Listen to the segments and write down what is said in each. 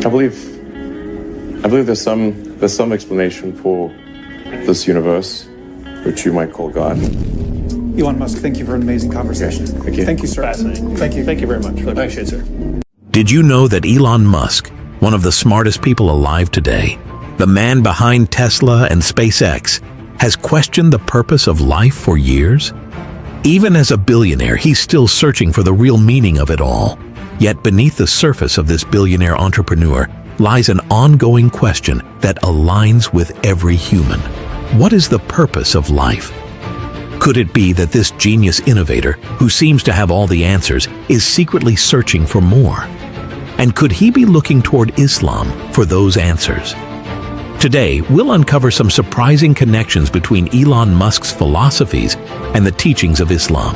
I believe there's some explanation for this universe, which you might call God. Elon Musk, thank you for an amazing conversation. Okay. Thank you. Thank you, sir. Fascinating. Thank you. Thank you very much. Really appreciate it, sir. Did you know that Elon Musk, one of the smartest people alive today, the man behind Tesla and SpaceX, has questioned the purpose of life for years? Even as a billionaire, he's still searching for the real meaning of it all. Yet beneath the surface of this billionaire entrepreneur lies an ongoing question that aligns with every human. What is the purpose of life? Could it be that this genius innovator, who seems to have all the answers, is secretly searching for more? And could he be looking toward Islam for those answers? Today, we'll uncover some surprising connections between Elon Musk's philosophies and the teachings of Islam.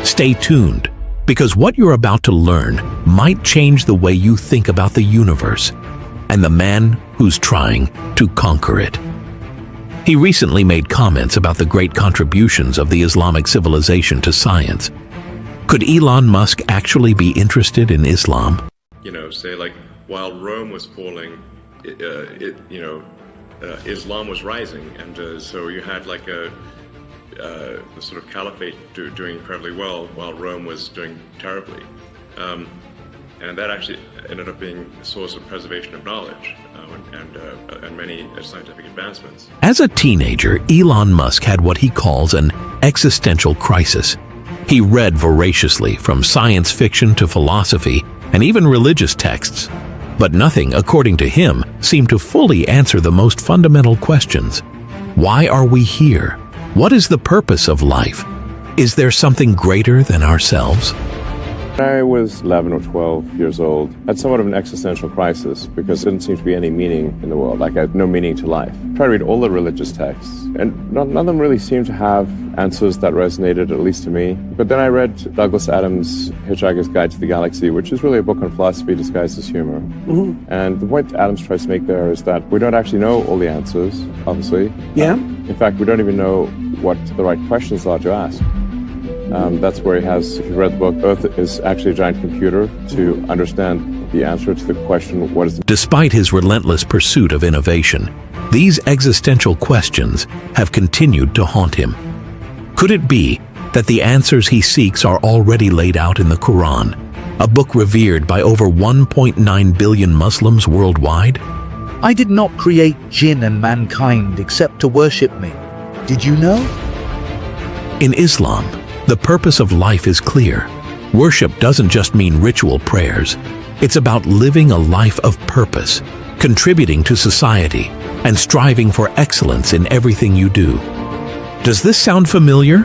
Stay tuned, because what you're about to learn might change the way you think about the universe and the man who's trying to conquer it. He recently made comments about the great contributions of the Islamic civilization to science. Could Elon Musk actually be interested in Islam? Say like while Rome was falling, Islam was rising, and so you had like the sort of caliphate doing incredibly well while Rome was doing terribly, and that actually ended up being a source of preservation of knowledge and many scientific advancements. As a teenager, Elon Musk had what he calls an existential crisis. He read voraciously from science fiction to philosophy and even religious texts. But nothing, according to him, seemed to fully answer the most fundamental questions. Why are we here? What is the purpose of life? Is there something greater than ourselves? When I was 11 or 12 years old, I had somewhat of an existential crisis because there didn't seem to be any meaning in the world. Like I had no meaning to life. I tried to read all the religious texts, and none of them really seemed to have answers that resonated, at least to me. But then I read Douglas Adams' Hitchhiker's Guide to the Galaxy, which is really a book on philosophy disguised as humor. And the point Adams tries to make there is that we don't actually know all the answers, obviously. Yeah. In fact, we don't even know what the right questions are to ask. That's where he has, if you read the book, Earth is actually a giant computer to understand the answer to the question, what is... Despite his relentless pursuit of innovation, these existential questions have continued to haunt him. Could it be that the answers he seeks are already laid out in the Quran, a book revered by over 1.9 billion Muslims worldwide? I did not create jinn and mankind except to worship me. Did you know? In Islam, the purpose of life is clear. Worship doesn't just mean ritual prayers. It's about living a life of purpose, contributing to society, and striving for excellence in everything you do. Does this sound familiar?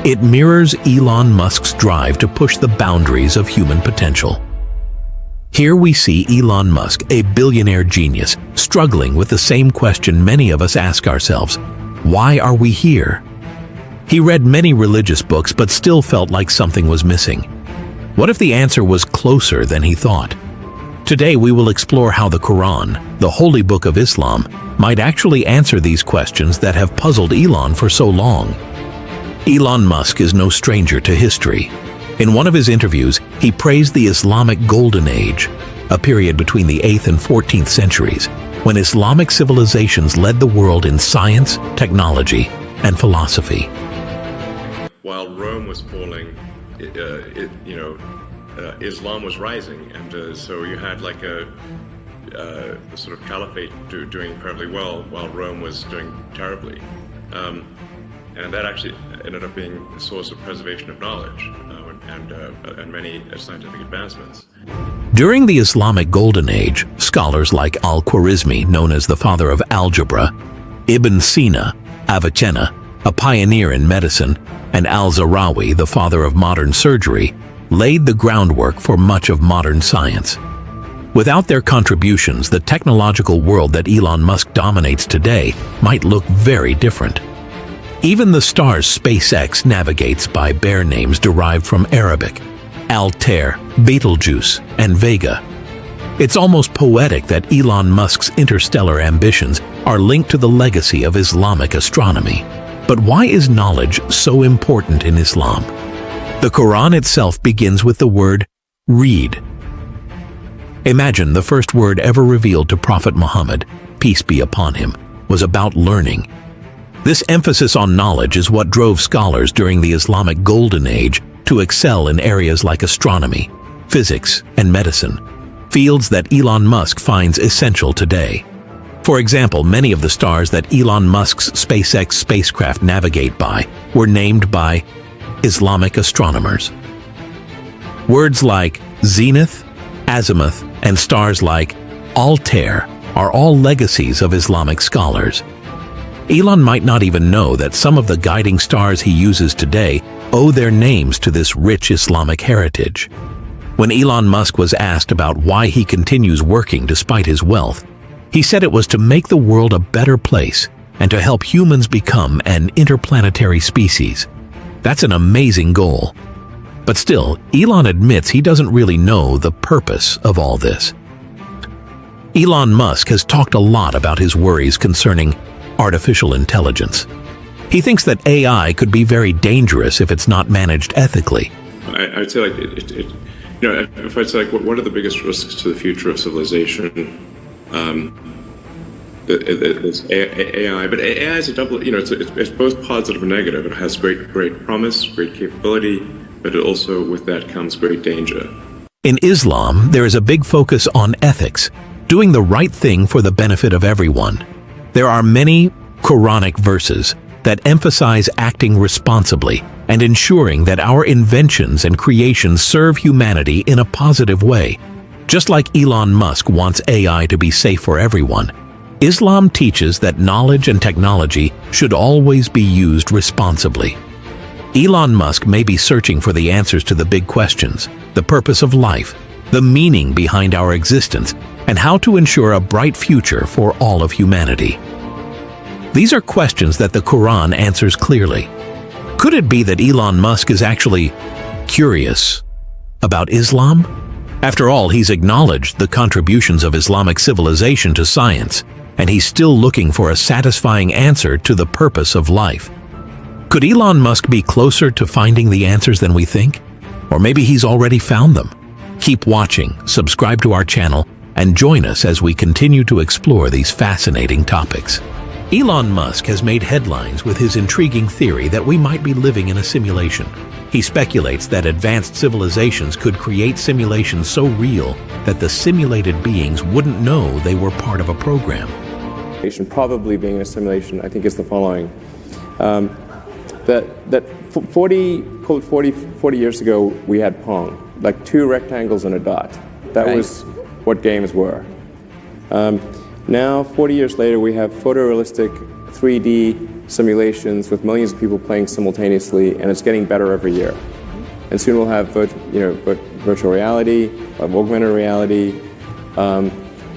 It mirrors Elon Musk's drive to push the boundaries of human potential. Here we see Elon Musk, a billionaire genius, struggling with the same question many of us ask ourselves: why are we here? He read many religious books but still felt like something was missing. What if the answer was closer than he thought? Today we will explore how the Quran, the holy book of Islam, might actually answer these questions that have puzzled Elon for so long. Elon Musk is no stranger to history. In one of his interviews, he praised the Islamic Golden Age, a period between the 8th and 14th centuries, when Islamic civilizations led the world in science, technology, and philosophy. While Rome was falling, Islam was rising, and so you had like the sort of caliphate doing incredibly well while Rome was doing terribly, and that actually ended up being a source of preservation of knowledge and many scientific advancements. During the Islamic Golden Age, scholars like Al-Khwarizmi, known as the father of algebra, Ibn Sina, Avicenna, a pioneer in medicine, and Al-Zarawi, the father of modern surgery, laid the groundwork for much of modern science. Without their contributions, the technological world that Elon Musk dominates today might look very different. Even the stars SpaceX navigates by bear names derived from Arabic: Altair, Betelgeuse, and Vega. It's almost poetic that Elon Musk's interstellar ambitions are linked to the legacy of Islamic astronomy. But why is knowledge so important in Islam? The Quran itself begins with the word read. Imagine the first word ever revealed to Prophet Muhammad, peace be upon him, was about learning. This emphasis on knowledge is what drove scholars during the Islamic Golden Age to excel in areas like astronomy, physics, and medicine, fields that Elon Musk finds essential today. For example, many of the stars that Elon Musk's SpaceX spacecraft navigate by were named by Islamic astronomers. Words like zenith, azimuth, and stars like Altair are all legacies of Islamic scholars. Elon might not even know that some of the guiding stars he uses today owe their names to this rich Islamic heritage. When Elon Musk was asked about why he continues working despite his wealth, he said it was to make the world a better place and to help humans become an interplanetary species. That's an amazing goal. But still, Elon admits he doesn't really know the purpose of all this. Elon Musk has talked a lot about his worries concerning artificial intelligence. He thinks that AI could be very dangerous if it's not managed ethically. I'd say, like, if I'd say, like, what are the biggest risks to the future of civilization? There's AI, but AI is a double. It's both positive and negative. It has great promise, great capability, but it also, with that comes great danger. In Islam, there is a big focus on ethics, doing the right thing for the benefit of everyone. There are many Quranic verses that emphasize acting responsibly and ensuring that our inventions and creations serve humanity in a positive way. Just like Elon Musk wants AI to be safe for everyone, Islam teaches that knowledge and technology should always be used responsibly. Elon Musk may be searching for the answers to the big questions, the purpose of life, the meaning behind our existence, and how to ensure a bright future for all of humanity. These are questions that the Quran answers clearly. Could it be that Elon Musk is actually curious about Islam? After all, he's acknowledged the contributions of Islamic civilization to science, and he's still looking for a satisfying answer to the purpose of life. Could Elon Musk be closer to finding the answers than we think? Or maybe he's already found them. Keep watching, subscribe to our channel, and join us as we continue to explore these fascinating topics. Elon Musk has made headlines with his intriguing theory that we might be living in a simulation. He speculates that advanced civilizations could create simulations so real that the simulated beings wouldn't know they were part of a program. Probably being a simulation, I think, is the following. That 40 years ago, we had Pong, like two rectangles and a dot. That was what games were. Now, 40 years later, we have photorealistic 3D simulations with millions of people playing simultaneously, and it's getting better every year. And soon we'll have virtual reality, augmented reality.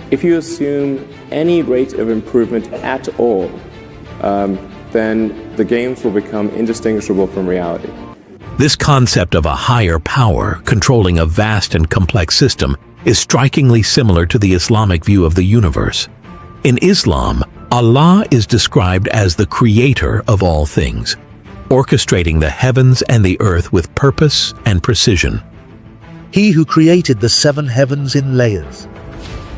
If you assume any rate of improvement at all, then the games will become indistinguishable from reality. This concept of a higher power controlling a vast and complex system is strikingly similar to the Islamic view of the universe. In Islam, Allah is described as the creator of all things, orchestrating the heavens and the earth with purpose and precision. He who created the 7 heavens in layers.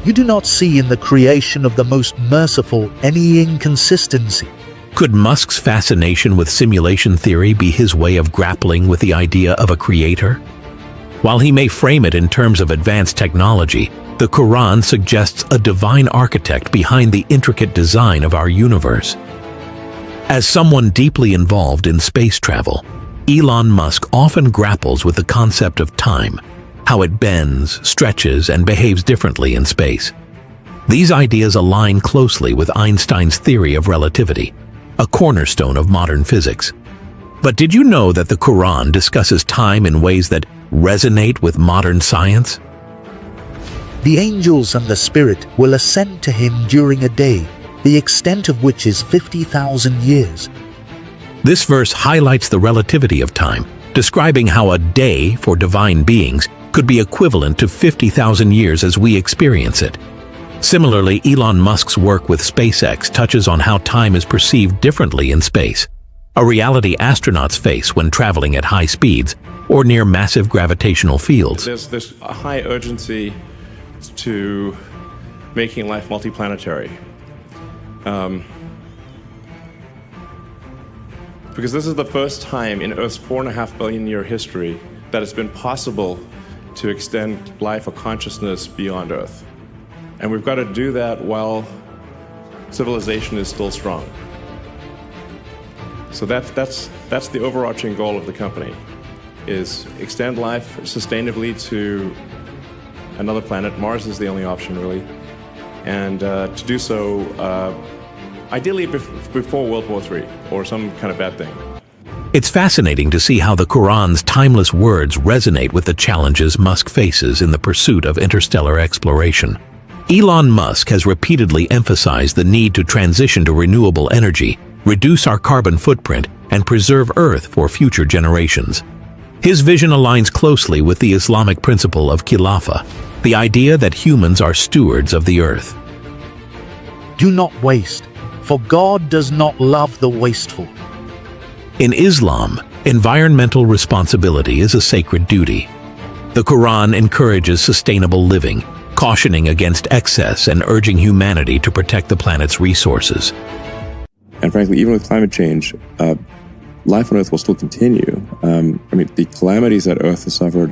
You do not see in the creation of the most merciful any inconsistency. Could Musk's fascination with simulation theory be his way of grappling with the idea of a creator? While he may frame it in terms of advanced technology, the Quran suggests a divine architect behind the intricate design of our universe. As someone deeply involved in space travel, Elon Musk often grapples with the concept of time, how it bends, stretches, and behaves differently in space. These ideas align closely with Einstein's theory of relativity, a cornerstone of modern physics. But did you know that the Quran discusses time in ways that resonate with modern science? The angels and the spirit will ascend to him during a day, the extent of which is 50,000 years. This verse highlights the relativity of time, describing how a day for divine beings could be equivalent to 50,000 years as we experience it. Similarly, Elon Musk's work with SpaceX touches on how time is perceived differently in space, a reality astronauts face when traveling at high speeds or near massive gravitational fields. There's a high urgency to making life multiplanetary. Because this is the first time in Earth's 4.5 billion year history that it's been possible to extend life or consciousness beyond Earth. And we've got to do that while civilization is still strong. So that's the overarching goal of the company, is extend life sustainably to another planet. Mars is the only option, really. And to do so, ideally before World War III, or some kind of bad thing. It's fascinating to see how the Quran's timeless words resonate with the challenges Musk faces in the pursuit of interstellar exploration. Elon Musk has repeatedly emphasized the need to transition to renewable energy, reduce our carbon footprint, and preserve Earth for future generations. His vision aligns closely with the Islamic principle of Khilafah, the idea that humans are stewards of the Earth. Do not waste, for God does not love the wasteful. In Islam, environmental responsibility is a sacred duty. The Quran encourages sustainable living, cautioning against excess and urging humanity to protect the planet's resources. And frankly, even with climate change, life on Earth will still continue. The calamities that Earth has suffered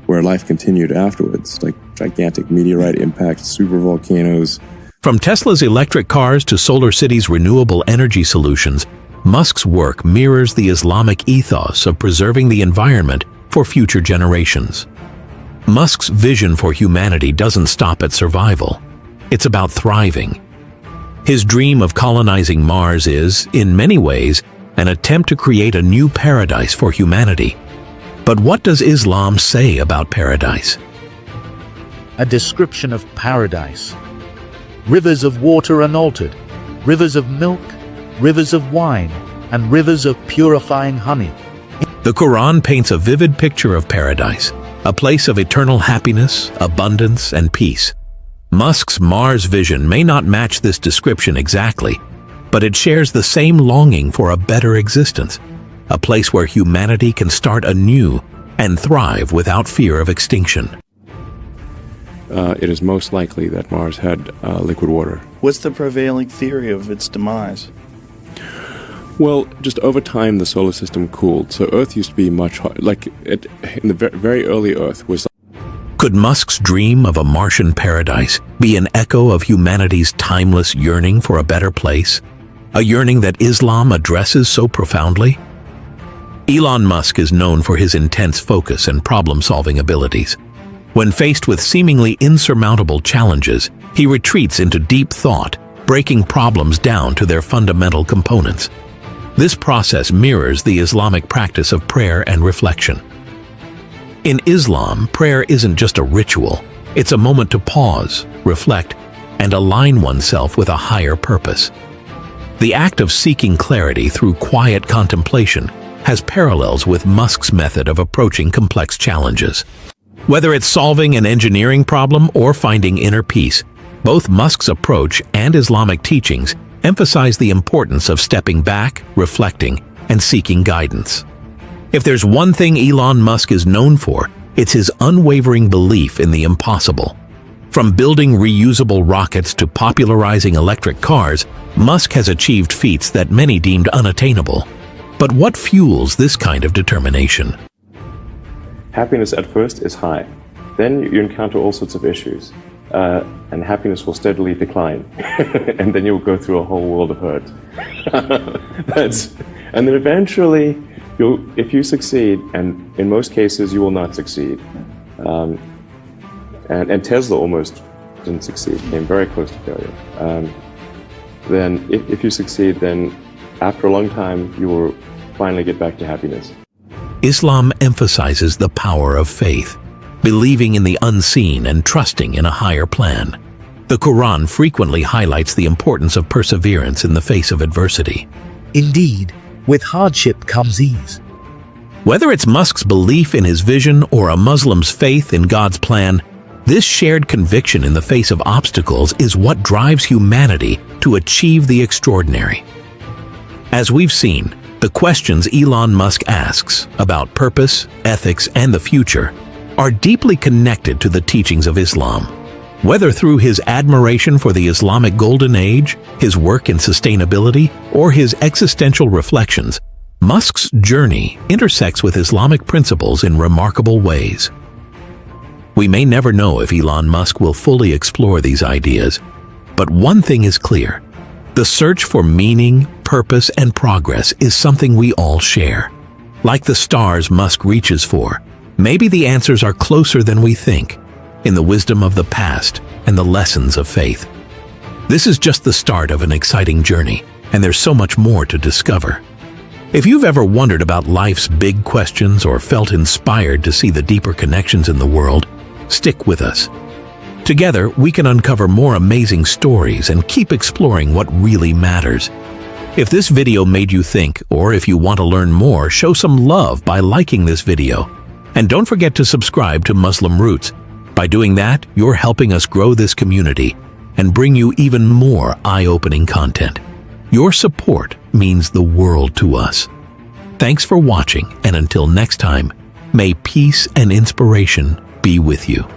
where life continued afterwards, like gigantic meteorite impacts, supervolcanoes. From Tesla's electric cars to SolarCity's renewable energy solutions, Musk's work mirrors the Islamic ethos of preserving the environment for future generations. Musk's vision for humanity doesn't stop at survival. It's about thriving. His dream of colonizing Mars is, in many ways, an attempt to create a new paradise for humanity. But what does Islam say about paradise? A description of paradise. Rivers of water unaltered, rivers of milk, rivers of wine, and rivers of purifying honey. The Quran paints a vivid picture of paradise, a place of eternal happiness, abundance, and peace. Musk's Mars vision may not match this description exactly, but it shares the same longing for a better existence, a place where humanity can start anew and thrive without fear of extinction. It is most likely that Mars had liquid water. What's the prevailing theory of its demise? Well, just over time, the solar system cooled. So Earth used to be much hotter. In the very early Earth was. Could Musk's dream of a Martian paradise be an echo of humanity's timeless yearning for a better place? A yearning that Islam addresses so profoundly? Elon Musk is known for his intense focus and problem-solving abilities. When faced with seemingly insurmountable challenges, he retreats into deep thought, breaking problems down to their fundamental components. This process mirrors the Islamic practice of prayer and reflection. In Islam, prayer isn't just a ritual. It's a moment to pause, reflect, and align oneself with a higher purpose. The act of seeking clarity through quiet contemplation has parallels with Musk's method of approaching complex challenges. Whether it's solving an engineering problem or finding inner peace, both Musk's approach and Islamic teachings emphasize the importance of stepping back, reflecting, and seeking guidance. If there's one thing Elon Musk is known for, it's his unwavering belief in the impossible. From building reusable rockets to popularizing electric cars, Musk has achieved feats that many deemed unattainable. But what fuels this kind of determination? Happiness at first is high. Then you encounter all sorts of issues. And happiness will steadily decline. And then you'll go through a whole world of hurt. And then eventually, if you succeed, and in most cases you will not succeed, and Tesla almost didn't succeed, came very close to failure. Then if you succeed, then after a long time, you will finally get back to happiness. Islam emphasizes the power of faith, believing in the unseen and trusting in a higher plan. The Quran frequently highlights the importance of perseverance in the face of adversity. Indeed, with hardship comes ease. Whether it's Musk's belief in his vision or a Muslim's faith in God's plan, this shared conviction in the face of obstacles is what drives humanity to achieve the extraordinary. As we've seen, the questions Elon Musk asks about purpose, ethics, and the future are deeply connected to the teachings of Islam. Whether through his admiration for the Islamic Golden Age, his work in sustainability, or his existential reflections, Musk's journey intersects with Islamic principles in remarkable ways. We may never know if Elon Musk will fully explore these ideas, but one thing is clear. The search for meaning, purpose, and progress is something we all share. Like the stars Musk reaches for, maybe the answers are closer than we think, in the wisdom of the past and the lessons of faith. This is just the start of an exciting journey, and there's so much more to discover. If you've ever wondered about life's big questions or felt inspired to see the deeper connections in the world, stick with us. Together, we can uncover more amazing stories and keep exploring what really matters. If this video made you think, or if you want to learn more, show some love by liking this video. And don't forget to subscribe to Muslim Roots. By doing that, you're helping us grow this community and bring you even more eye-opening content. Your support means the world to us. Thanks for watching, and until next time, may peace and inspiration be with you.